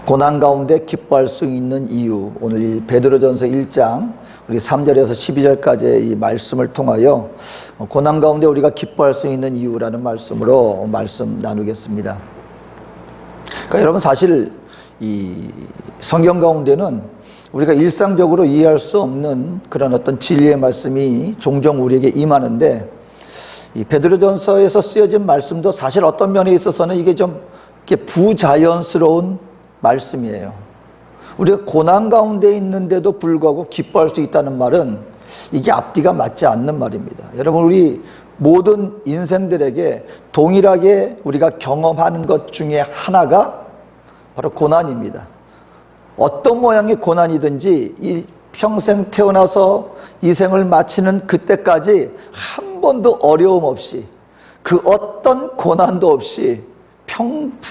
고난 가운데 기뻐할 수 있는 이유, 오늘 이 베드로전서 1장 우리 3절에서 12절까지의 이 말씀을 통하여 고난 가운데 우리가 기뻐할 수 있는 이유라는 말씀으로 말씀 나누겠습니다. 그러니까 여러분, 사실 이 성경 가운데는 우리가 일상적으로 이해할 수 없는 그런 어떤 진리의 말씀이 종종 우리에게 임하는데, 이 베드로전서에서 쓰여진 말씀도 사실 어떤 면에 있어서는 이게 좀 부자연스러운 말씀이에요. 우리가 고난 가운데 있는데도 불구하고 기뻐할 수 있다는 말은 이게 앞뒤가 맞지 않는 말입니다. 여러분, 우리 모든 인생들에게 동일하게 우리가 경험하는 것 중에 하나가 바로 고난입니다. 어떤 모양의 고난이든지 이 평생 태어나서 이 생을 마치는 그때까지 한 번도 어려움 없이, 그 어떤 고난도 없이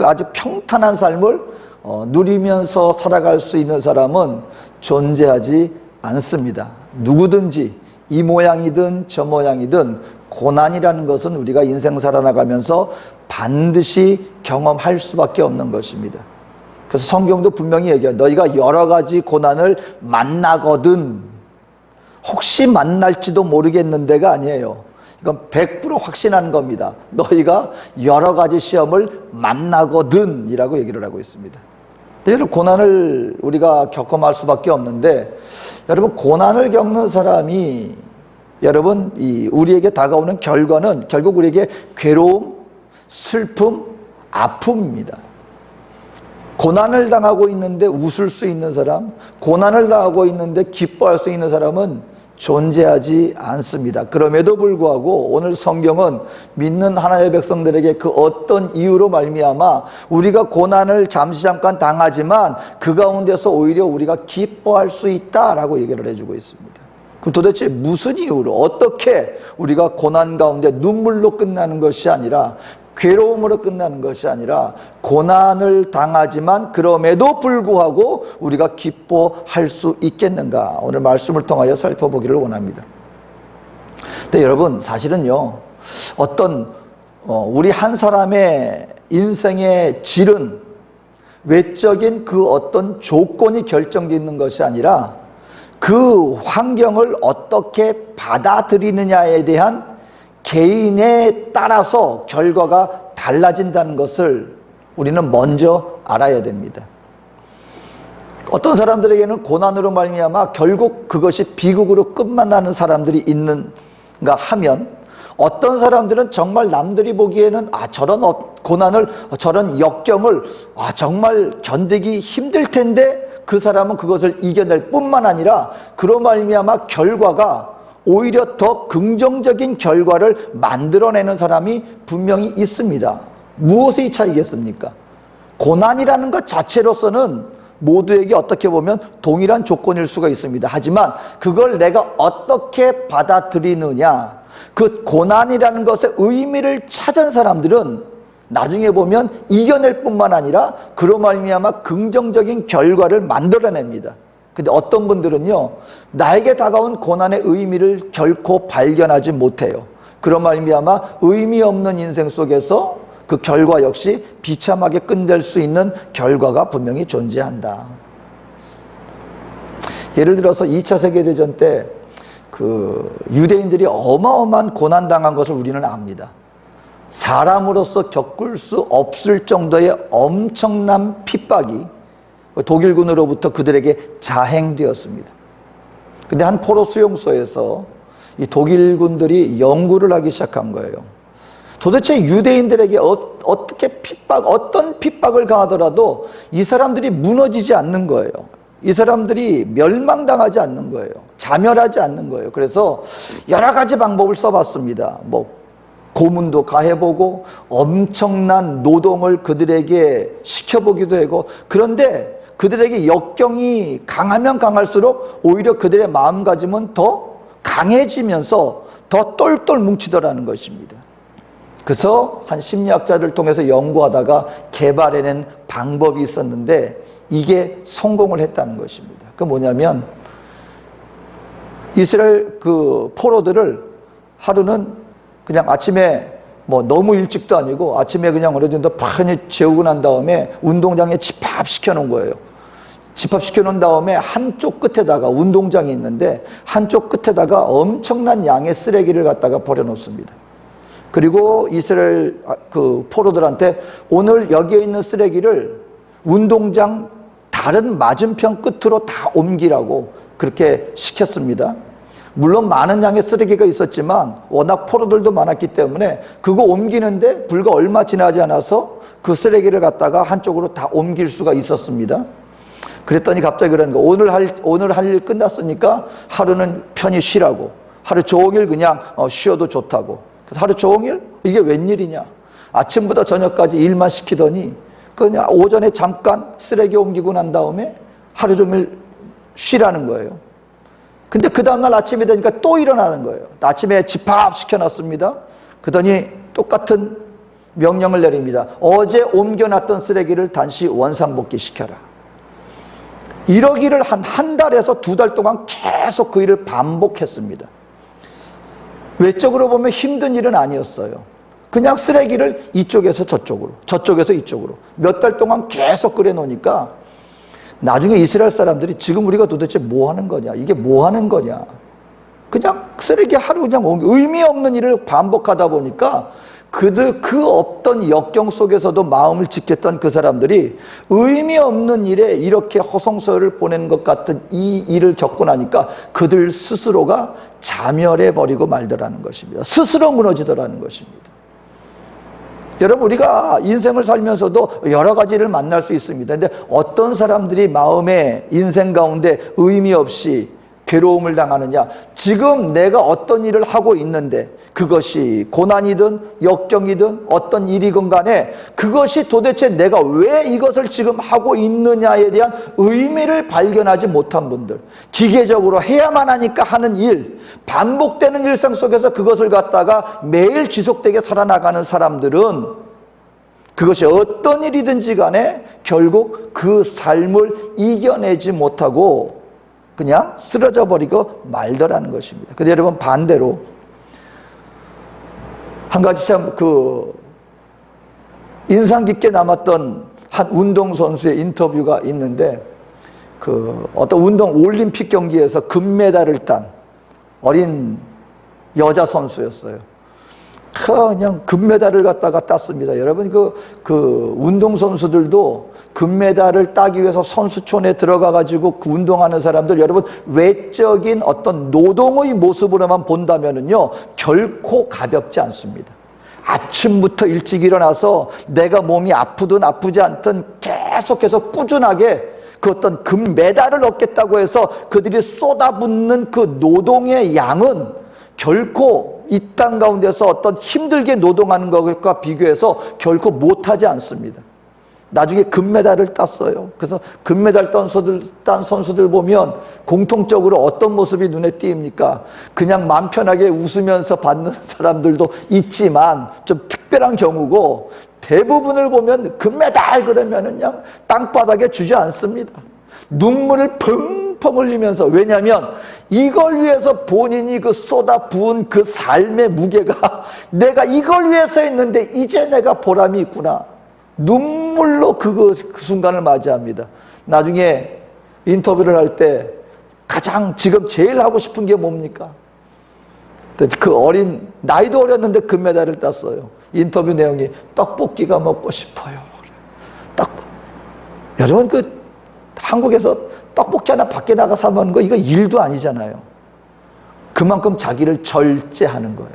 아주 평탄한 삶을 누리면서 살아갈 수 있는 사람은 존재하지 않습니다. 누구든지 이 모양이든 저 모양이든 고난이라는 것은 우리가 인생 살아나가면서 반드시 경험할 수밖에 없는 것입니다. 그래서 성경도 분명히 얘기해요. 너희가 여러 가지 고난을 만나거든. 혹시 만날지도 모르겠는데가 아니에요. 이건 100% 확신하는 겁니다. 너희가 여러 가지 시험을 만나거든 이라고 얘기를 하고 있습니다. 여러분, 고난을 우리가 겪어갈 수밖에 없는데, 여러분, 고난을 겪는 사람이 여러분 우리에게 다가오는 결과는 결국 우리에게 괴로움, 슬픔, 아픔입니다. 고난을 당하고 있는데 웃을 수 있는 사람, 고난을 당하고 있는데 기뻐할 수 있는 사람은 존재하지 않습니다. 그럼에도 불구하고 오늘 성경은 믿는 하나님의 백성들에게 그 어떤 이유로 말미암아 우리가 고난을 잠깐 당하지만 그 가운데서 오히려 우리가 기뻐할 수 있다라고 얘기를 해주고 있습니다. 그럼 도대체 무슨 이유로, 어떻게 우리가 고난 가운데 눈물로 끝나는 것이 아니라, 괴로움으로 끝나는 것이 아니라 고난을 당하지만 그럼에도 불구하고 우리가 기뻐할 수 있겠는가, 오늘 말씀을 통하여 살펴보기를 원합니다. 근데 여러분, 사실은요, 우리 한 사람의 인생의 질은 외적인 그 어떤 조건이 결정짓는 것이 아니라 그 환경을 어떻게 받아들이느냐에 대한 개인에 따라서 결과가 달라진다는 것을 우리는 먼저 알아야 됩니다. 어떤 사람들에게는 고난으로 말미암아 결국 그것이 비극으로 끝만 나는 사람들이 있는가 하면, 어떤 사람들은 정말 남들이 보기에는 저런 고난을, 저런 역경을 정말 견디기 힘들 텐데 그 사람은 그것을 이겨낼 뿐만 아니라 그로 말미암아 결과가 오히려 더 긍정적인 결과를 만들어내는 사람이 분명히 있습니다. 무엇의 차이겠습니까? 고난이라는 것 자체로서는 모두에게 어떻게 보면 동일한 조건일 수가 있습니다. 하지만 그걸 내가 어떻게 받아들이느냐, 그 고난이라는 것의 의미를 찾은 사람들은 나중에 보면 이겨낼 뿐만 아니라 그로 말미암아 긍정적인 결과를 만들어냅니다. 근데 어떤 분들은요, 나에게 다가온 고난의 의미를 결코 발견하지 못해요. 그런 말미암아 의미 없는 인생 속에서 그 결과 역시 비참하게 끝낼 수 있는 결과가 분명히 존재한다. 예를 들어서 2차 세계대전 때 유대인들이 어마어마한 고난당한 것을 우리는 압니다. 사람으로서 겪을 수 없을 정도의 엄청난 핍박이 독일군으로부터 그들에게 자행되었습니다. 근데 한 포로 수용소에서 이 독일군들이 연구를 하기 시작한 거예요. 도대체 유대인들에게 어떤 핍박을 가하더라도 이 사람들이 무너지지 않는 거예요. 이 사람들이 멸망당하지 않는 거예요. 자멸하지 않는 거예요. 그래서 여러 가지 방법을 써봤습니다. 고문도 가해보고 엄청난 노동을 그들에게 시켜보기도 하고, 그런데 그들에게 역경이 강하면 강할수록 오히려 그들의 마음가짐은 더 강해지면서 더 똘똘 뭉치더라는 것입니다. 그래서 한 심리학자를 통해서 연구하다가 개발해낸 방법이 있었는데 이게 성공을 했다는 것입니다. 그 뭐냐면, 이스라엘 포로들을 하루는 그냥 아침에 뭐 너무 일찍도 아니고 아침에 그냥 어느 정도 편히 재우고 난 다음에 운동장에 집합시켜 놓은 거예요. 집합시켜 놓은 다음에 한쪽 끝에다가 운동장이 있는데 한쪽 끝에다가 엄청난 양의 쓰레기를 갖다가 버려 놓습니다. 그리고 이스라엘 그 포로들한테 오늘 여기에 있는 쓰레기를 운동장 다른 맞은편 끝으로 다 옮기라고 그렇게 시켰습니다. 물론 많은 양의 쓰레기가 있었지만 워낙 포로들도 많았기 때문에 그거 옮기는데 불과 얼마 지나지 않아서 그 쓰레기를 갖다가 한쪽으로 다 옮길 수가 있었습니다. 그랬더니 갑자기 그러는 거, 오늘 할 일 끝났으니까 하루는 편히 쉬라고, 하루 종일 그냥 쉬어도 좋다고. 하루 종일? 이게 웬일이냐? 아침부터 저녁까지 일만 시키더니 그냥 오전에 잠깐 쓰레기 옮기고 난 다음에 하루 종일 쉬라는 거예요. 근데 그 다음날 아침이 되니까 또 일어나는 거예요. 아침에 집합시켜놨습니다. 그러더니 똑같은 명령을 내립니다. 어제 옮겨놨던 쓰레기를 다시 원상복귀시켜라. 이러기를 한 달에서 2달 동안 계속 그 일을 반복했습니다. 외적으로 보면 힘든 일은 아니었어요. 그냥 쓰레기를 이쪽에서 저쪽으로, 저쪽에서 이쪽으로 몇 달 동안 계속 끓여 놓으니까 나중에 이스라엘 사람들이 지금 우리가 도대체 뭐 하는 거냐, 이게 뭐 하는 거냐, 그냥 쓰레기 하루 그냥 의미 없는 일을 반복하다 보니까 그 없던 역경 속에서도 마음을 지켰던 그 사람들이 의미 없는 일에 이렇게 허송세월을 보내는 것 같은 이 일을 겪고 나니까 그들 스스로가 자멸해버리고 말더라는 것입니다. 스스로 무너지더라는 것입니다. 여러분, 우리가 인생을 살면서도 여러 가지 일을 만날 수 있습니다. 근데 어떤 사람들이 마음의 인생 가운데 의미 없이 괴로움을 당하느냐? 지금 내가 어떤 일을 하고 있는데 그것이 고난이든 역경이든 어떤 일이건 간에 그것이 도대체 내가 왜 이것을 지금 하고 있느냐에 대한 의미를 발견하지 못한 분들, 기계적으로 해야만 하니까 하는 일, 반복되는 일상 속에서 그것을 갖다가 매일 지속되게 살아나가는 사람들은 그것이 어떤 일이든지 간에 결국 그 삶을 이겨내지 못하고 그냥 쓰러져 버리고 말더라는 것입니다. 근데 여러분, 반대로 한 가지 참 인상 깊게 남았던 한 운동선수의 인터뷰가 있는데, 어떤 올림픽 경기에서 금메달을 딴 어린 여자 선수였어요. 그냥 금메달을 갖다가 땄습니다. 여러분, 운동선수들도 금메달을 따기 위해서 선수촌에 들어가가지고 그 운동하는 사람들, 여러분, 외적인 어떤 노동의 모습으로만 본다면은요, 결코 가볍지 않습니다. 아침부터 일찍 일어나서 내가 몸이 아프든 아프지 않든 계속해서 꾸준하게 그 어떤 금메달을 얻겠다고 해서 그들이 쏟아붓는 그 노동의 양은 결코 이 땅 가운데서 어떤 힘들게 노동하는 것과 비교해서 결코 못하지 않습니다. 나중에 금메달을 땄어요. 그래서 금메달 딴 선수들 보면 공통적으로 어떤 모습이 눈에 띄입니까? 그냥 마음 편하게 웃으면서 받는 사람들도 있지만 좀 특별한 경우고, 대부분을 보면 금메달 그러면은 그냥 땅바닥에 주지 않습니다. 눈물을 펑펑 흘리면서, 왜냐하면 이걸 위해서 본인이 쏟아 부은 그 삶의 무게가 내가 이걸 위해서 했는데 이제 내가 보람이 있구나. 눈물로 그 순간을 맞이합니다. 나중에 인터뷰를 할 때 가장 지금 제일 하고 싶은 게 뭡니까? 나이도 어렸는데 금메달을 땄어요. 인터뷰 내용이 떡볶이가 먹고 싶어요. 여러분, 한국에서 떡볶이 하나 밖에 나가 사 먹는 거 이거 일도 아니잖아요. 그만큼 자기를 절제하는 거예요.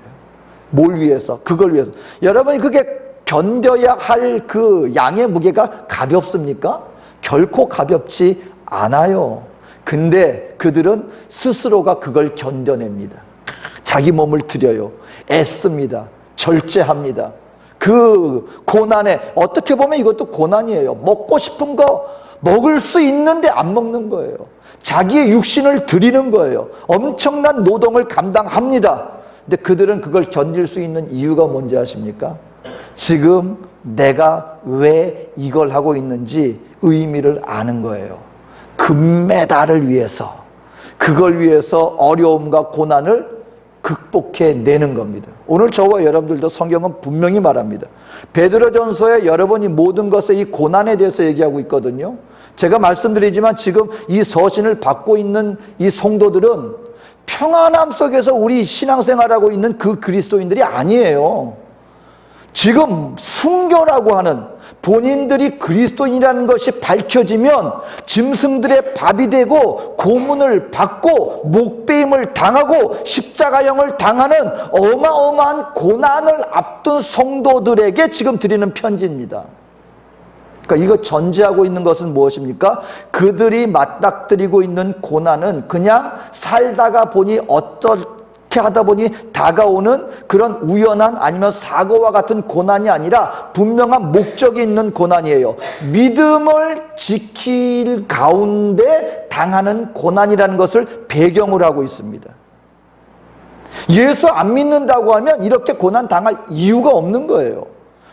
뭘 위해서? 그걸 위해서. 여러분이 그게 견뎌야 할 그 양의 무게가 가볍습니까? 결코 가볍지 않아요. 근데 그들은 스스로가 그걸 견뎌냅니다. 자기 몸을 들여요. 애씁니다. 절제합니다. 그 고난에, 어떻게 보면 이것도 고난이에요. 먹고 싶은 거 먹을 수 있는데 안 먹는 거예요. 자기의 육신을 드리는 거예요. 엄청난 노동을 감당합니다. 근데 그들은 그걸 견딜 수 있는 이유가 뭔지 아십니까? 지금 내가 왜 이걸 하고 있는지 의미를 아는 거예요. 금메달을 위해서, 그걸 위해서 어려움과 고난을 극복해내는 겁니다. 오늘 저와 여러분들도 성경은 분명히 말합니다. 베드로전서에 여러 번 이 모든 것의 이 고난에 대해서 얘기하고 있거든요. 제가 말씀드리지만 지금 이 서신을 받고 있는 이 성도들은 평안함 속에서 우리 신앙생활하고 있는 그 그리스도인들이 아니에요. 지금 순교라고 하는, 본인들이 그리스도인이라는 것이 밝혀지면 짐승들의 밥이 되고 고문을 받고 목베임을 당하고 십자가형을 당하는 어마어마한 고난을 앞둔 성도들에게 지금 드리는 편지입니다. 그러니까 이거 전제하고 있는 것은 무엇입니까? 그들이 맞닥뜨리고 있는 고난은 그냥 살다가 보니 어떻게 하다 보니 다가오는 그런 우연한 아니면 사고와 같은 고난이 아니라 분명한 목적이 있는 고난이에요. 믿음을 지킬 가운데 당하는 고난이라는 것을 배경으로 하고 있습니다. 예수 안 믿는다고 하면 이렇게 고난 당할 이유가 없는 거예요.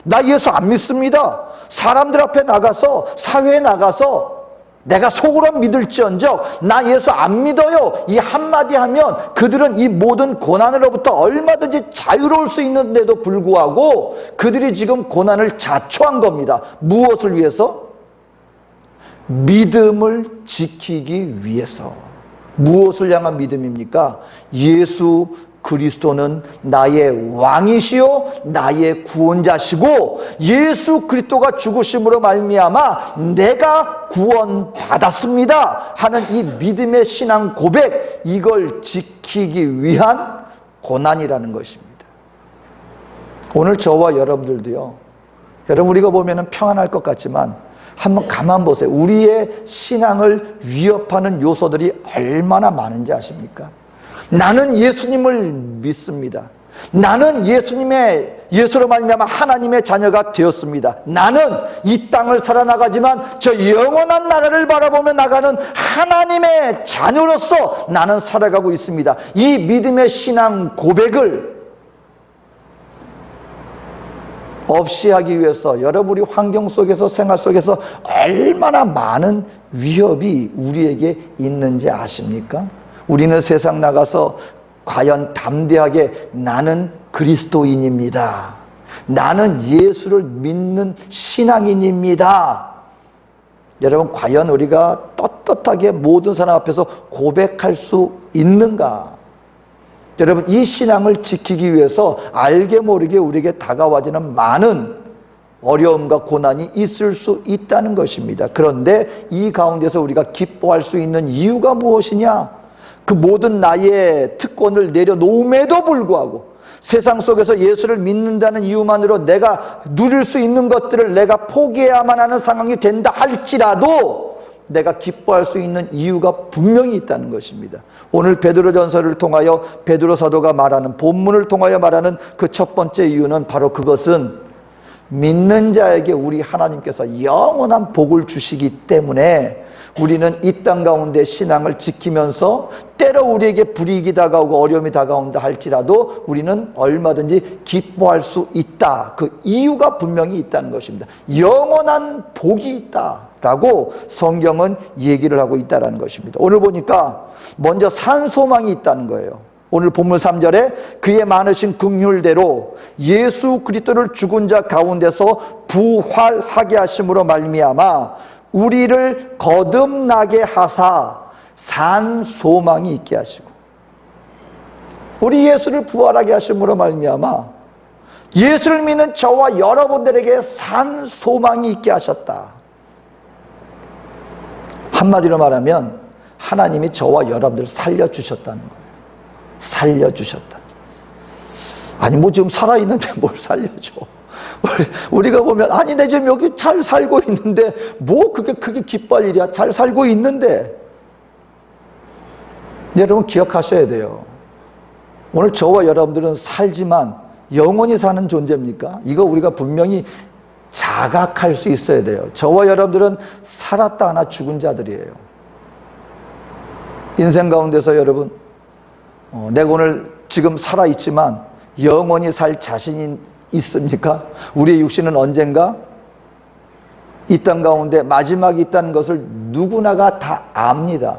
나 예수 안 믿습니다. 사람들 앞에 나가서, 사회에 나가서 내가 속으로 믿을지언정 나 예수 안 믿어요, 이 한마디 하면 그들은 이 모든 고난으로부터 얼마든지 자유로울 수 있는데도 불구하고 그들이 지금 고난을 자초한 겁니다. 무엇을 위해서? 믿음을 지키기 위해서. 무엇을 향한 믿음입니까? 예수 그리스도는 나의 왕이시요 나의 구원자시고 예수 그리스도가 죽으심으로 말미암아 내가 구원받았습니다 하는 이 믿음의 신앙 고백, 이걸 지키기 위한 고난이라는 것입니다. 오늘 저와 여러분들도요, 여러분 우리가 보면 평안할 것 같지만 한번 가만 보세요. 우리의 신앙을 위협하는 요소들이 얼마나 많은지 아십니까? 나는 예수님을 믿습니다. 나는 예수로 말미암아 하나님의 자녀가 되었습니다. 나는 이 땅을 살아나가지만 저 영원한 나라를 바라보며 나가는 하나님의 자녀로서 나는 살아가고 있습니다. 이 믿음의 신앙 고백을 없이 하기 위해서 여러분이 환경 속에서, 생활 속에서 얼마나 많은 위협이 우리에게 있는지 아십니까? 우리는 세상 나가서 과연 담대하게 나는 그리스도인입니다, 나는 예수를 믿는 신앙인입니다, 여러분 과연 우리가 떳떳하게 모든 사람 앞에서 고백할 수 있는가? 여러분 이 신앙을 지키기 위해서 알게 모르게 우리에게 다가와지는 많은 어려움과 고난이 있을 수 있다는 것입니다. 그런데 이 가운데서 우리가 기뻐할 수 있는 이유가 무엇이냐? 그 모든 나의 특권을 내려놓음에도 불구하고 세상 속에서 예수를 믿는다는 이유만으로 내가 누릴 수 있는 것들을 내가 포기해야만 하는 상황이 된다 할지라도 내가 기뻐할 수 있는 이유가 분명히 있다는 것입니다. 오늘 베드로전서를 통하여 베드로 사도가 말하는, 본문을 통하여 말하는 그 첫 번째 이유는 바로 그것은 믿는 자에게 우리 하나님께서 영원한 복을 주시기 때문에 우리는 이 땅 가운데 신앙을 지키면서 때로 우리에게 불이익이 다가오고 어려움이 다가온다 할지라도 우리는 얼마든지 기뻐할 수 있다. 그 이유가 분명히 있다는 것입니다. 영원한 복이 있다라고 성경은 얘기를 하고 있다는 것입니다. 오늘 보니까 먼저 산 소망이 있다는 거예요. 오늘 본문 3절에 그의 많으신 긍휼대로 예수 그리스도를 죽은 자 가운데서 부활하게 하심으로 말미암아 우리를 거듭나게 하사 산 소망이 있게 하시고, 우리 예수를 부활하게 하심으로 말미암아 예수를 믿는 저와 여러분들에게 산 소망이 있게 하셨다. 한마디로 말하면 하나님이 저와 여러분들을 살려주셨다는 거예요. 살려주셨다. 아니 뭐 지금 살아있는데 뭘 살려줘. 우리가 보면 아니 내 지금 여기 잘 살고 있는데 뭐 그게 크게 기뻐할 일이야. 잘 살고 있는데. 여러분 기억하셔야 돼요. 오늘 저와 여러분들은 살지만 영원히 사는 존재입니까? 이거 우리가 분명히 자각할 수 있어야 돼요. 저와 여러분들은 살았다 하나 죽은 자들이에요. 인생 가운데서 여러분 내가 오늘 지금 살아있지만 영원히 살 자신이 있습니까? 우리의 육신은 언젠가 이 땅 가운데 마지막이 있다는 것을 누구나가 다 압니다.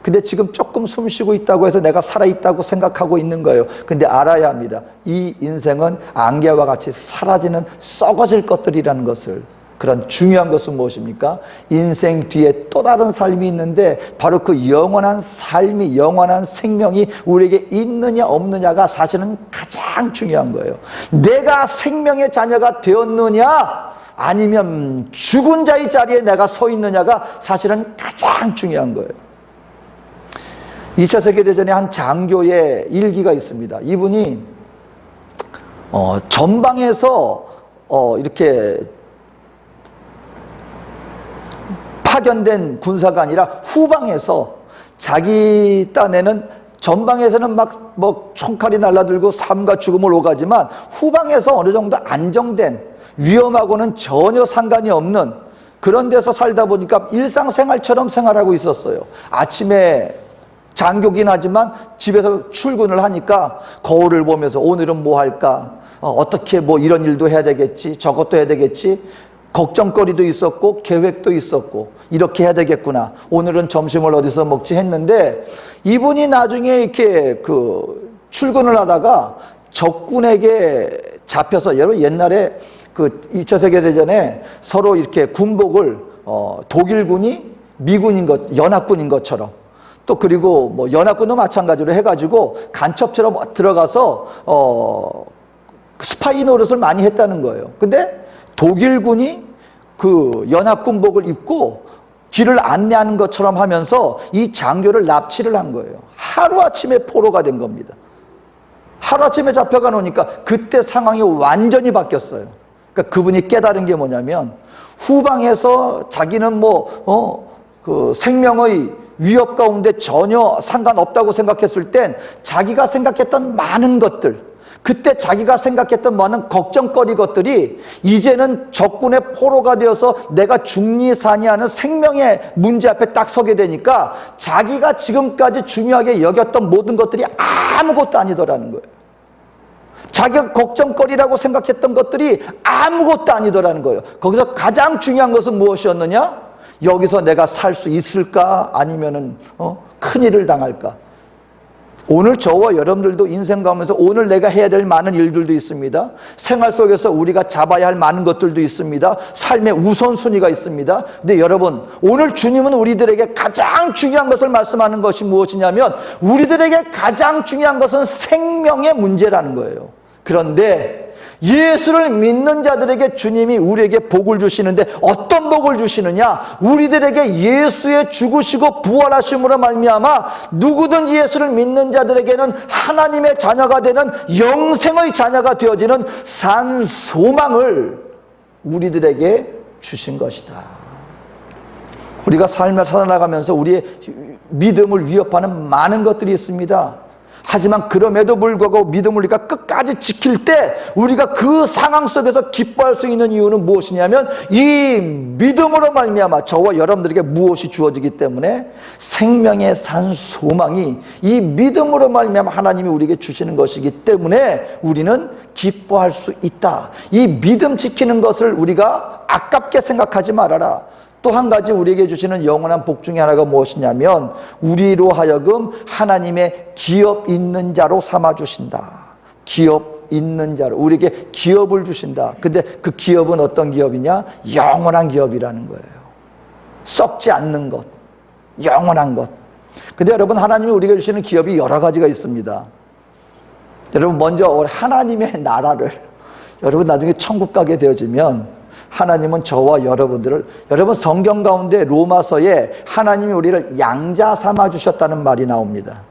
근데 지금 조금 숨 쉬고 있다고 해서 내가 살아있다고 생각하고 있는 거예요. 근데 알아야 합니다. 이 인생은 안개와 같이 사라지는 썩어질 것들이라는 것을. 그런 중요한 것은 무엇입니까? 인생 뒤에 또 다른 삶이 있는데 바로 그 영원한 삶이, 영원한 생명이 우리에게 있느냐 없느냐가 사실은 가장 중요한 거예요. 내가 생명의 자녀가 되었느냐 아니면 죽은 자의 자리에 내가 서 있느냐가 사실은 가장 중요한 거예요. 2차 세계대전에 한 장교의 일기가 있습니다. 이분이 전방에서 이렇게 파견된 군사가 아니라 후방에서 자기 딴에는 전방에서는 막 뭐 총칼이 날라들고 삶과 죽음을 오가지만 후방에서 어느 정도 안정된 위험하고는 전혀 상관이 없는 그런 데서 살다 보니까 일상생활처럼 생활하고 있었어요. 아침에 장교긴 하지만 집에서 출근을 하니까 거울을 보면서 오늘은 뭐 할까? 어떻게 뭐 이런 일도 해야 되겠지, 저것도 해야 되겠지. 걱정거리도 있었고 계획도 있었고 이렇게 해야 되겠구나. 오늘은 점심을 어디서 먹지 했는데 이분이 나중에 이렇게 출근을 하다가 적군에게 잡혀서 여러분 옛날에 2차 세계대전에 서로 이렇게 군복을 독일군이 미군인 것, 연합군인 것처럼 또 그리고 뭐 연합군도 마찬가지로 해가지고 간첩처럼 들어가서 스파이 노릇을 많이 했다는 거예요. 근데 독일군이 연합군복을 입고 길을 안내하는 것처럼 하면서 이 장교를 납치를 한 거예요. 하루아침에 포로가 된 겁니다. 하루아침에 잡혀가 놓으니까 그때 상황이 완전히 바뀌었어요. 그러니까 그분이 깨달은 게 뭐냐면 후방에서 자기는 생명의 위협 가운데 전혀 상관없다고 생각했을 땐 자기가 생각했던 많은 것들, 그때 자기가 생각했던 많은 걱정거리 것들이 이제는 적군의 포로가 되어서 내가 죽니 사니 하는 생명의 문제 앞에 딱 서게 되니까 자기가 지금까지 중요하게 여겼던 모든 것들이 아무것도 아니더라는 거예요. 자기가 걱정거리라고 생각했던 것들이 아무것도 아니더라는 거예요. 거기서 가장 중요한 것은 무엇이었느냐? 여기서 내가 살 수 있을까? 아니면은 큰일을 당할까? 오늘 저와 여러분들도 인생 가면서 오늘 내가 해야 될 많은 일들도 있습니다. 생활 속에서 우리가 잡아야 할 많은 것들도 있습니다. 삶의 우선순위가 있습니다. 근데 여러분, 오늘 주님은 우리들에게 가장 중요한 것을 말씀하는 것이 무엇이냐면 우리들에게 가장 중요한 것은 생명의 문제라는 거예요. 그런데 예수를 믿는 자들에게 주님이 우리에게 복을 주시는데 어떤 복을 주시느냐? 우리들에게 예수의 죽으시고 부활하심으로 말미암아 누구든 예수를 믿는 자들에게는 하나님의 자녀가 되는 영생의 자녀가 되어지는 산 소망을 우리들에게 주신 것이다. 우리가 삶을 살아나가면서 우리의 믿음을 위협하는 많은 것들이 있습니다. 하지만 그럼에도 불구하고 믿음을 우리가 끝까지 지킬 때 우리가 그 상황 속에서 기뻐할 수 있는 이유는 무엇이냐면 이 믿음으로 말미암아 저와 여러분들에게 무엇이 주어지기 때문에 생명의 산 소망이 이 믿음으로 말미암아 하나님이 우리에게 주시는 것이기 때문에 우리는 기뻐할 수 있다. 이 믿음 지키는 것을 우리가 아깝게 생각하지 말아라. 또 한 가지 우리에게 주시는 영원한 복 중에 하나가 무엇이냐면 우리로 하여금 하나님의 기업 있는 자로 삼아주신다. 기업 있는 자로 우리에게 기업을 주신다. 근데 그 기업은 어떤 기업이냐? 영원한 기업이라는 거예요. 썩지 않는 것, 영원한 것. 근데 여러분, 하나님이 우리에게 주시는 기업이 여러 가지가 있습니다. 여러분, 먼저 하나님의 나라를, 여러분 나중에 천국 가게 되어지면 하나님은 저와 여러분들을, 여러분 성경 가운데 로마서에 하나님이 우리를 양자 삼아 주셨다는 말이 나옵니다.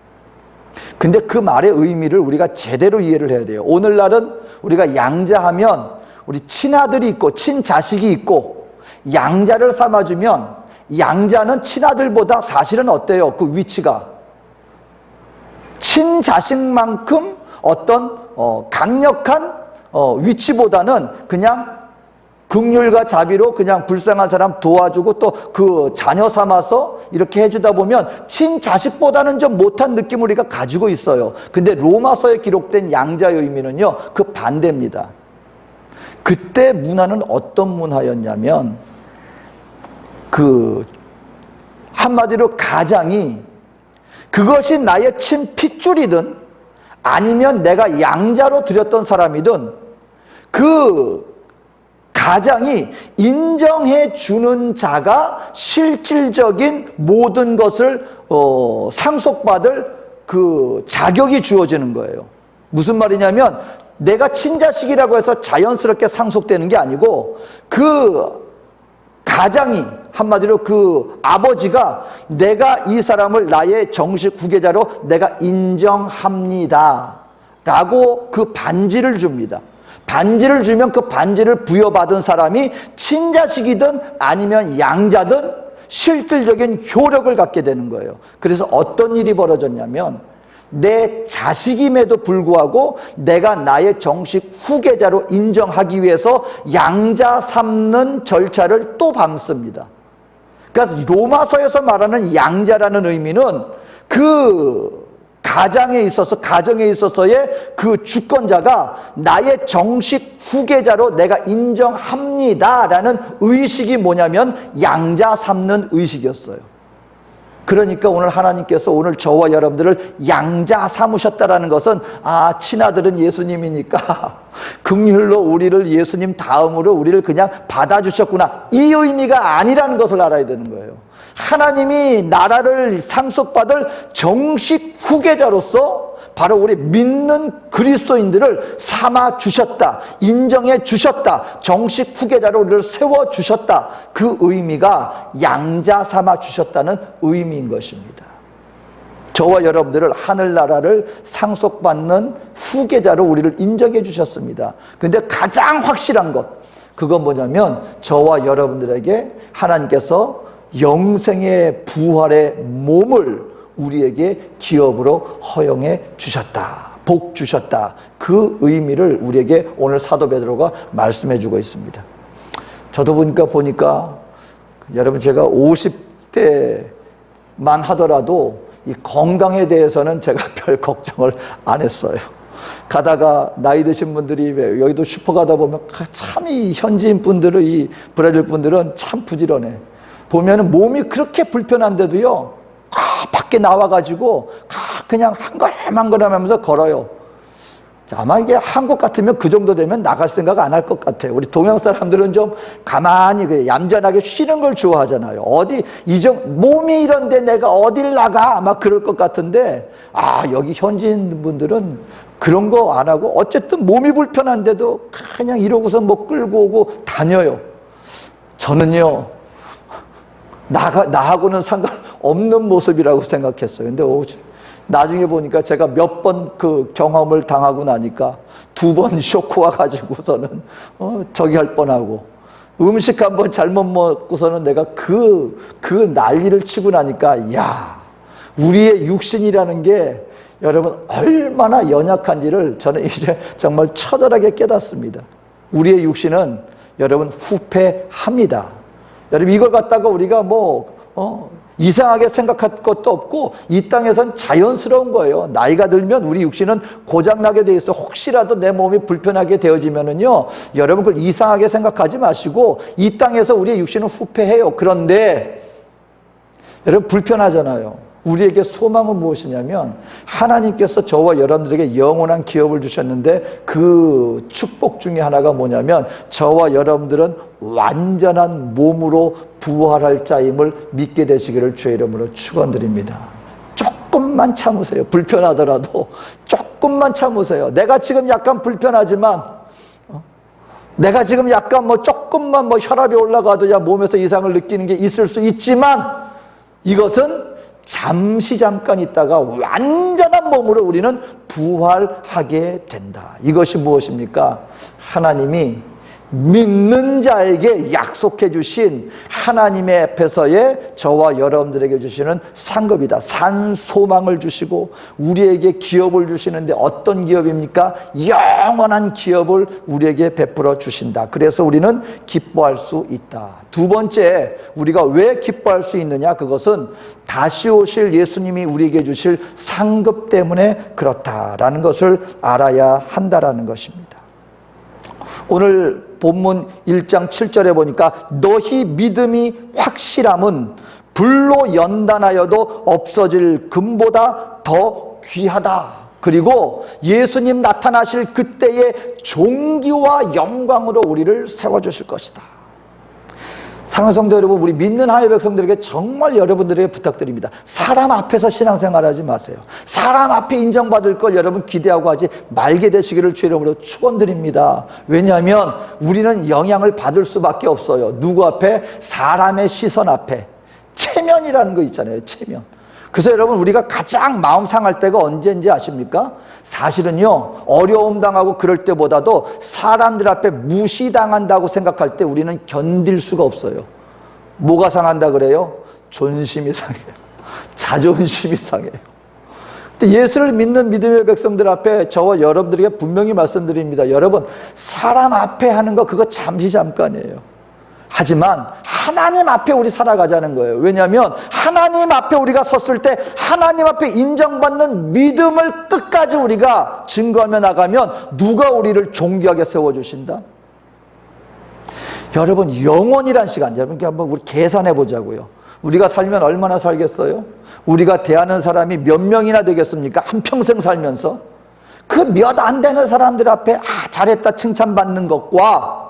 근데 그 말의 의미를 우리가 제대로 이해를 해야 돼요. 오늘날은 우리가 양자하면 우리 친아들이 있고 친자식이 있고 양자를 삼아주면 양자는 친아들보다 사실은 어때요? 그 위치가 친자식만큼 어떤 강력한 위치보다는 그냥 긍휼과 자비로 그냥 불쌍한 사람 도와주고 또 그 자녀 삼아서 이렇게 해주다 보면 친자식보다는 좀 못한 느낌을 우리가 가지고 있어요. 근데 로마서에 기록된 양자의 의미는요, 그 반대입니다. 그때 문화는 어떤 문화였냐면 한마디로 가장이 그것이 나의 친 핏줄이든 아니면 내가 양자로 드렸던 사람이든 그 가장이 인정해 주는 자가 실질적인 모든 것을 상속받을 그 자격이 주어지는 거예요. 무슨 말이냐면 내가 친자식이라고 해서 자연스럽게 상속되는 게 아니고 그 가장이 한마디로 그 아버지가 내가 이 사람을 나의 정식 후계자로 내가 인정합니다 라고 그 반지를 줍니다. 반지를 주면 그 반지를 부여받은 사람이 친자식이든 아니면 양자든 실질적인 효력을 갖게 되는 거예요. 그래서 어떤 일이 벌어졌냐면 내 자식임에도 불구하고 내가 나의 정식 후계자로 인정하기 위해서 양자 삼는 절차를 또 밟습니다. 그러니까 로마서에서 말하는 양자라는 의미는 그 가정에 있어서의 그 주권자가 나의 정식 후계자로 내가 인정합니다라는 의식이 뭐냐면 양자 삼는 의식이었어요. 그러니까 오늘 하나님께서 오늘 저와 여러분들을 양자 삼으셨다라는 것은 친아들은 예수님이니까 긍휼로 우리를 예수님 다음으로 우리를 그냥 받아주셨구나, 이 의미가 아니라는 것을 알아야 되는 거예요. 하나님이 나라를 상속받을 정식 후계자로서 바로 우리 믿는 그리스도인들을 삼아 주셨다, 인정해 주셨다, 정식 후계자로 우리를 세워 주셨다, 그 의미가 양자 삼아 주셨다는 의미인 것입니다. 저와 여러분들을 하늘나라를 상속받는 후계자로 우리를 인정해 주셨습니다. 근데 가장 확실한 것, 그건 뭐냐면 저와 여러분들에게 하나님께서 영생의 부활의 몸을 우리에게 기업으로 허용해 주셨다, 복 주셨다, 그 의미를 우리에게 오늘 사도 베드로가 말씀해 주고 있습니다. 저도 보니까 여러분, 제가 50대만 하더라도 이 건강에 대해서는 제가 별 걱정을 안 했어요. 가다가 나이 드신 분들이 여의도 슈퍼 가다 보면 참 이 현지인 분들은, 이 브라질 분들은 참 부지런해. 보면은 몸이 그렇게 불편한데도요, 밖에 나와가지고 그냥 한 걸음 한 걸음 하면서 걸어요. 아마 이게 한국 같으면 그 정도 되면 나갈 생각 안 할 것 같아요. 우리 동양 사람들은 좀 가만히 얌전하게 쉬는 걸 좋아하잖아요. 몸이 이런데 내가 어딜 나가? 막 그럴 것 같은데, 여기 현지인 분들은 그런 거 안 하고 어쨌든 몸이 불편한데도 그냥 이러고서 뭐 끌고 오고 다녀요. 저는요, 나하고는 상관없는 모습이라고 생각했어요. 근데 나중에 보니까 제가 몇 번 그 경험을 당하고 나니까 2번 쇼크 와가지고서는 저기 할 뻔하고, 음식 한번 잘못 먹고서는 내가 그 난리를 치고 나니까, 우리의 육신이라는 게 여러분 얼마나 연약한지를 저는 이제 정말 처절하게 깨닫습니다. 우리의 육신은 여러분 후패합니다. 여러분 이걸 갖다가 우리가 이상하게 생각할 것도 없고, 이 땅에선 자연스러운 거예요. 나이가 들면 우리 육신은 고장나게 돼 있어. 혹시라도 내 몸이 불편하게 되어지면은요, 여러분 그걸 이상하게 생각하지 마시고, 이 땅에서 우리의 육신은 후패해요. 그런데 여러분 불편하잖아요. 우리에게 소망은 무엇이냐면, 하나님께서 저와 여러분들에게 영원한 기업을 주셨는데, 그 축복 중에 하나가 뭐냐면, 저와 여러분들은 완전한 몸으로 부활할 자임을 믿게 되시기를 주의 이름으로 축원드립니다. 조금만 참으세요. 불편하더라도 조금만 참으세요. 내가 지금 약간 불편하지만, 내가 지금 약간 조금만 혈압이 올라가도 몸에서 이상을 느끼는 게 있을 수 있지만, 이것은 잠깐 있다가 완전한 몸으로 우리는 부활하게 된다. 이것이 무엇입니까? 하나님이 믿는 자에게 약속해 주신 하나님의 앞에서의 저와 여러분들에게 주시는 상급이다. 산 소망을 주시고 우리에게 기업을 주시는데, 어떤 기업입니까? 영원한 기업을 우리에게 베풀어 주신다. 그래서 우리는 기뻐할 수 있다. 두 번째, 우리가 왜 기뻐할 수 있느냐? 그것은 다시 오실 예수님이 우리에게 주실 상급 때문에 그렇다라는 것을 알아야 한다라는 것입니다. 오늘 본문 1장 7절에 보니까 너희 믿음이 확실함은 불로 연단하여도 없어질 금보다 더 귀하다. 그리고 예수님 나타나실 그때의 존귀와 영광으로 우리를 세워주실 것이다. 사랑하는 성도 여러분, 우리 믿는 하나님의 백성들에게 정말 여러분들에게 부탁드립니다. 사람 앞에서 신앙생활하지 마세요. 사람 앞에 인정받을 걸 여러분 기대하고 하지 말게 되시기를 주의 이름으로 축원드립니다. 왜냐하면 우리는 영향을 받을 수밖에 없어요. 누구 앞에? 사람의 시선 앞에. 체면이라는 거 있잖아요. 체면. 그래서 여러분, 우리가 가장 마음 상할 때가 언제인지 아십니까? 사실은요, 어려움 당하고 그럴 때보다도 사람들 앞에 무시당한다고 생각할 때 우리는 견딜 수가 없어요. 뭐가 상한다 그래요? 존심이 상해요. 자존심이 상해요. 근데 예수를 믿는 믿음의 백성들 앞에 저와 여러분들에게 분명히 말씀드립니다. 여러분, 사람 앞에 하는 거 그거 잠깐이에요. 하지만 하나님 앞에 우리 살아가자는 거예요. 왜냐하면 하나님 앞에 우리가 섰을 때 하나님 앞에 인정받는 믿음을 끝까지 우리가 증거하며 나가면 누가 우리를 존귀하게 세워주신다? 여러분, 영원이란 시간, 여러분 한번 우리 계산해 보자고요. 우리가 살면 얼마나 살겠어요? 우리가 대하는 사람이 몇 명이나 되겠습니까? 한평생 살면서 그 몇 안 되는 사람들 앞에 잘했다 칭찬받는 것과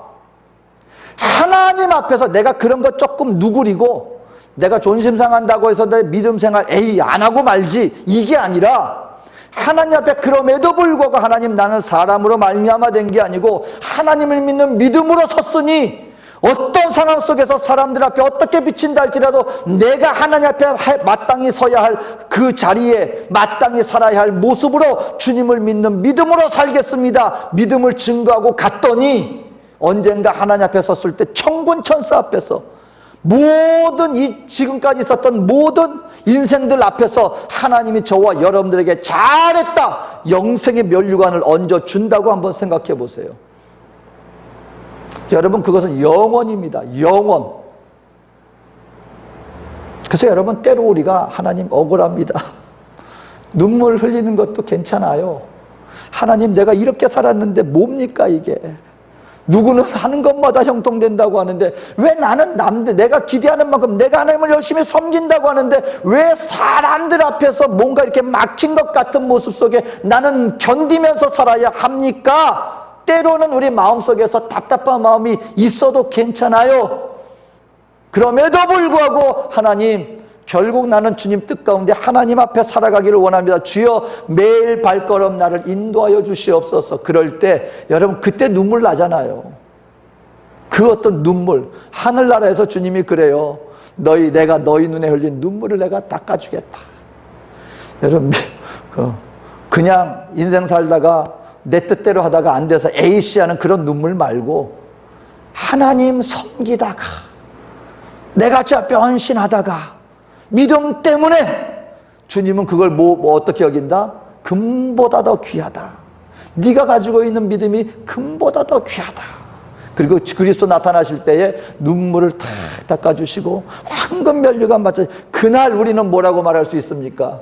하나님 앞에서 내가 그런 거 조금 누구리고 내가 존심 상한다고 해서 내 믿음 생활 안 하고 말지, 이게 아니라 하나님 앞에 그럼에도 불구하고 하나님, 나는 사람으로 말미암아 된 게 아니고 하나님을 믿는 믿음으로 섰으니 어떤 상황 속에서 사람들 앞에 어떻게 비친다 할지라도 내가 하나님 앞에 마땅히 서야 할 그 자리에 마땅히 살아야 할 모습으로 주님을 믿는 믿음으로 살겠습니다. 믿음을 증거하고 갔더니 언젠가 하나님 앞에 섰을 때 천군 천사 앞에서 모든 이 지금까지 있었던 모든 인생들 앞에서 하나님이 저와 여러분들에게 잘했다, 영생의 면류관을 얹어준다고 한번 생각해 보세요. 여러분, 그것은 영원입니다. 영원. 그래서 여러분, 때로 우리가 하나님 억울합니다. 눈물 흘리는 것도 괜찮아요. 하나님, 내가 이렇게 살았는데 뭡니까 이게? 누구는 하는 것마다 형통된다고 하는데 왜 나는 내가 기대하는 만큼 내가 하나님을 열심히 섬긴다고 하는데 왜 사람들 앞에서 뭔가 이렇게 막힌 것 같은 모습 속에 나는 견디면서 살아야 합니까? 때로는 우리 마음속에서 답답한 마음이 있어도 괜찮아요. 그럼에도 불구하고 하나님, 결국 나는 주님 뜻 가운데 하나님 앞에 살아가기를 원합니다. 주여, 매일 발걸음 나를 인도하여 주시옵소서. 그럴 때 여러분, 그때 눈물 나잖아요. 그 어떤 눈물, 하늘나라에서 주님이 그래요. 내가 너희 눈에 흘린 눈물을 내가 닦아주겠다. 여러분, 그냥 인생 살다가 내 뜻대로 하다가 안 돼서 에이씨 하는 그런 눈물 말고 하나님 섬기다가 내가 저 변신하다가 믿음 때문에 주님은 그걸 어떻게 여긴다? 금보다 더 귀하다. 네가 가지고 있는 믿음이 금보다 더 귀하다. 그리고 그리스도 나타나실 때에 눈물을 탁 닦아주시고 황금 면류관 받자. 그날 우리는 뭐라고 말할 수 있습니까?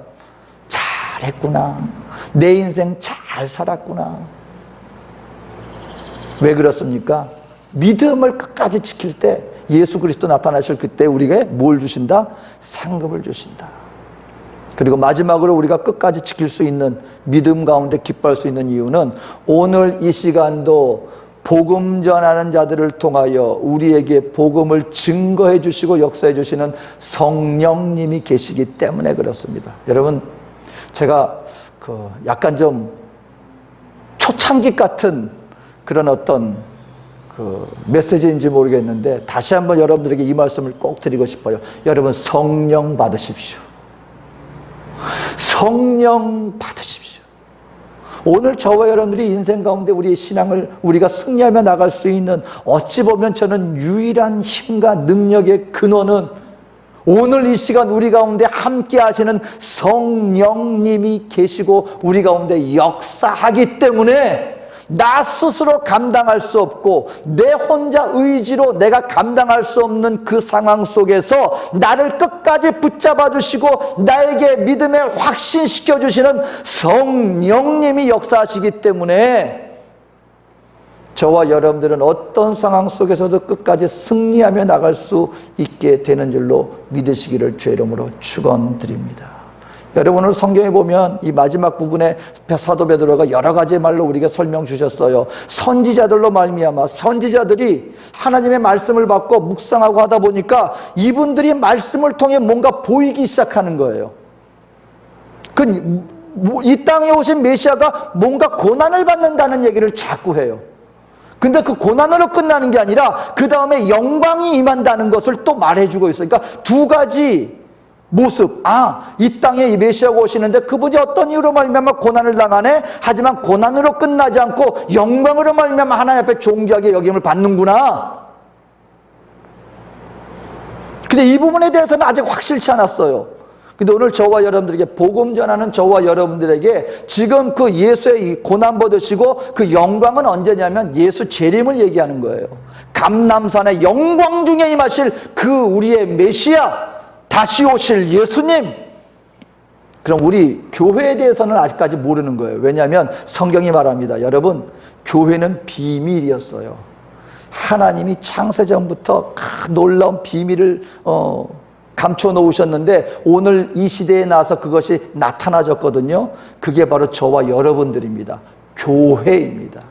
잘했구나. 내 인생 잘 살았구나. 왜 그렇습니까? 믿음을 끝까지 지킬 때 예수 그리스도 나타나실 그때 우리에게 뭘 주신다? 상급을 주신다. 그리고 마지막으로 우리가 끝까지 지킬 수 있는, 믿음 가운데 기뻐할 수 있는 이유는 오늘 이 시간도 복음 전하는 자들을 통하여 우리에게 복음을 증거해 주시고 역사해 주시는 성령님이 계시기 때문에 그렇습니다. 여러분, 제가 약간 좀 초창기 같은 그런 어떤 메시지인지 모르겠는데 다시 한번 여러분들에게 이 말씀을 꼭 드리고 싶어요. 여러분, 성령 받으십시오. 성령 받으십시오. 오늘 저와 여러분들이 인생 가운데 우리의 신앙을 우리가 승리하며 나갈 수 있는, 어찌 보면 저는 유일한 힘과 능력의 근원은 오늘 이 시간 우리 가운데 함께 하시는 성령님이 계시고 우리 가운데 역사하기 때문에 나 스스로 감당할 수 없고 내 혼자 의지로 내가 감당할 수 없는 그 상황 속에서 나를 끝까지 붙잡아 주시고 나에게 믿음을 확신시켜 주시는 성령님이 역사하시기 때문에 저와 여러분들은 어떤 상황 속에서도 끝까지 승리하며 나갈 수 있게 되는 줄로 믿으시기를 주의 이름으로 축원드립니다. 여러분, 오늘 성경에 보면 이 마지막 부분에 사도 베드로가 여러 가지 말로 우리에게 설명 주셨어요. 선지자들로 말미암아, 선지자들이 하나님의 말씀을 받고 묵상하고 하다 보니까 이분들이 말씀을 통해 뭔가 보이기 시작하는 거예요. 이 땅에 오신 메시아가 뭔가 고난을 받는다는 얘기를 자꾸 해요. 근데 그 고난으로 끝나는 게 아니라 그 다음에 영광이 임한다는 것을 또 말해주고 있어요. 그러니까 두 가지 모습. 이 땅에 이 메시아가 오시는데 그분이 어떤 이유로 말미암아 고난을 당하네? 하지만 고난으로 끝나지 않고 영광으로 말미암아 하나님 앞에 존귀하게 여김을 받는구나. 근데 이 부분에 대해서는 아직 확실치 않았어요. 근데 오늘 저와 여러분들에게 복음 전하는 저와 여러분들에게 지금 그 예수의 고난 받으시고 그 영광은 언제냐면 예수 재림을 얘기하는 거예요. 감람산의 영광 중에 임하실 그 우리의 메시아, 다시 오실 예수님. 그럼 우리 교회에 대해서는 아직까지 모르는 거예요. 왜냐하면 성경이 말합니다. 여러분, 교회는 비밀이었어요. 하나님이 창세전부터 놀라운 비밀을 감춰 놓으셨는데 오늘 이 시대에 나와서 그것이 나타나졌거든요. 그게 바로 저와 여러분들입니다. 교회입니다.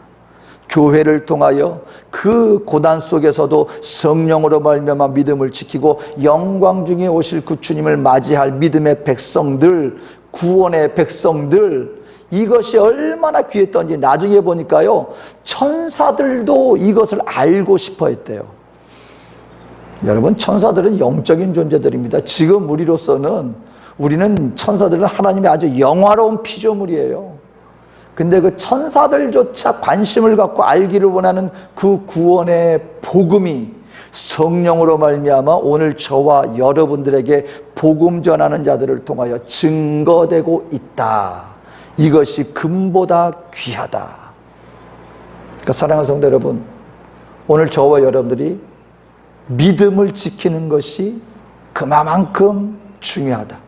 교회를 통하여 그 고난 속에서도 성령으로 말미암아 믿음을 지키고 영광 중에 오실 그 주님을 맞이할 믿음의 백성들, 구원의 백성들, 이것이 얼마나 귀했던지 나중에 보니까요, 천사들도 이것을 알고 싶어 했대요. 여러분, 천사들은 영적인 존재들입니다. 지금 우리는 천사들은 하나님의 아주 영화로운 피조물이에요. 근데 그 천사들조차 관심을 갖고 알기를 원하는 그 구원의 복음이 성령으로 말미암아 오늘 저와 여러분들에게 복음 전하는 자들을 통하여 증거되고 있다. 이것이 금보다 귀하다. 그러니까 사랑하는 성도 여러분, 오늘 저와 여러분들이 믿음을 지키는 것이 그만큼 중요하다.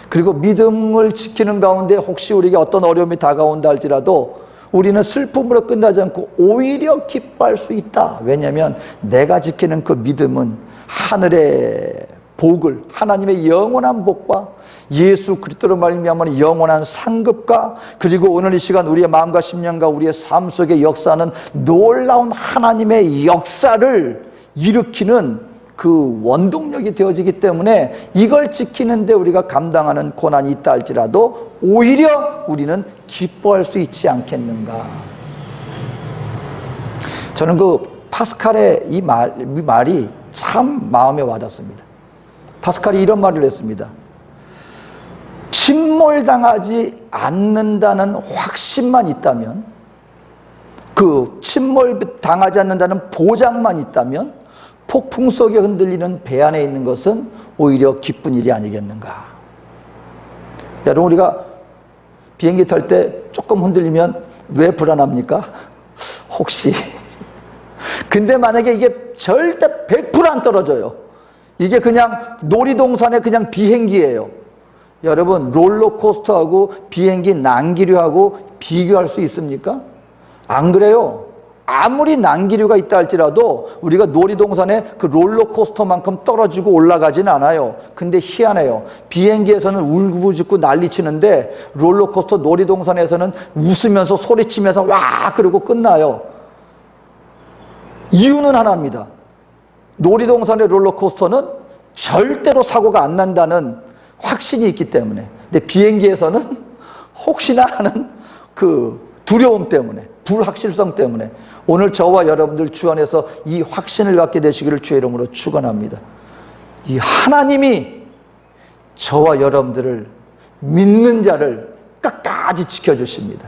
그리고 믿음을 지키는 가운데 혹시 우리에게 어떤 어려움이 다가온다 할지라도 우리는 슬픔으로 끝나지 않고 오히려 기뻐할 수 있다. 왜냐하면 내가 지키는 그 믿음은 하늘의 복을, 하나님의 영원한 복과 예수 그리스도로 말미암아 영원한 상급과 그리고 오늘 이 시간 우리의 마음과 심령과 우리의 삶 속에 역사하는 놀라운 하나님의 역사를 일으키는 그 원동력이 되어지기 때문에 이걸 지키는데 우리가 감당하는 고난이 있다 할지라도 오히려 우리는 기뻐할 수 있지 않겠는가. 저는 그 파스칼의 이 말이 참 마음에 와닿습니다. 파스칼이 이런 말을 했습니다. 침몰당하지 않는다는 확신만 있다면, 그 침몰당하지 않는다는 보장만 있다면 폭풍 속에 흔들리는 배 안에 있는 것은 오히려 기쁜 일이 아니겠는가. 여러분, 우리가 비행기 탈 때 조금 흔들리면 왜 불안합니까? 혹시. 근데 만약에 이게 절대 100% 안 떨어져요. 이게 그냥 놀이동산의 그냥 비행기예요. 여러분, 롤러코스터하고 비행기 난기류하고 비교할 수 있습니까? 안 그래요. 아무리 난기류가 있다 할지라도 우리가 놀이동산에 그 롤러코스터만큼 떨어지고 올라가지는 않아요. 근데 희한해요. 비행기에서는 울고짖고 난리치는데 롤러코스터 놀이동산에서는 웃으면서 소리치면서 와 그러고 끝나요. 이유는 하나입니다. 놀이동산의 롤러코스터는 절대로 사고가 안 난다는 확신이 있기 때문에. 근데 비행기에서는 혹시나 하는 그 두려움 때문에, 불확실성 때문에 오늘 저와 여러분들 주 안에서 이 확신을 갖게 되시기를 주의 이름으로 축원합니다. 이 하나님이 저와 여러분들을 믿는 자를 끝까지 지켜주십니다.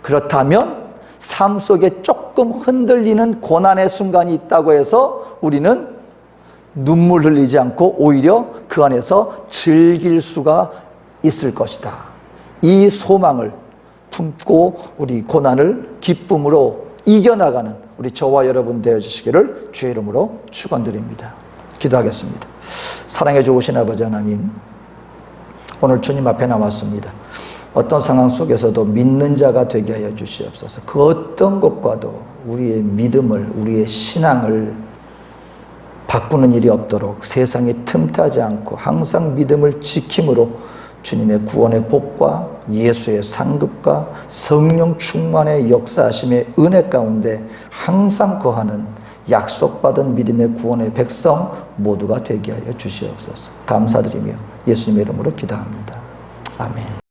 그렇다면 삶 속에 조금 흔들리는 고난의 순간이 있다고 해서 우리는 눈물 흘리지 않고 오히려 그 안에서 즐길 수가 있을 것이다. 이 소망을 품고 우리 고난을 기쁨으로 이겨나가는 우리 저와 여러분 되어주시기를 주의 이름으로 축원드립니다. 기도하겠습니다. 사랑해 주신 아버지 하나님, 오늘 주님 앞에 나왔습니다. 어떤 상황 속에서도 믿는 자가 되게 하여 주시옵소서. 그 어떤 것과도 우리의 믿음을, 우리의 신앙을 바꾸는 일이 없도록 세상에 틈타지 않고 항상 믿음을 지킴으로 주님의 구원의 복과 예수의 상급과 성령 충만의 역사하심의 은혜 가운데 항상 거하는 약속받은 믿음의 구원의 백성 모두가 되게 하여 주시옵소서. 감사드리며 예수님의 이름으로 기도합니다. 아멘.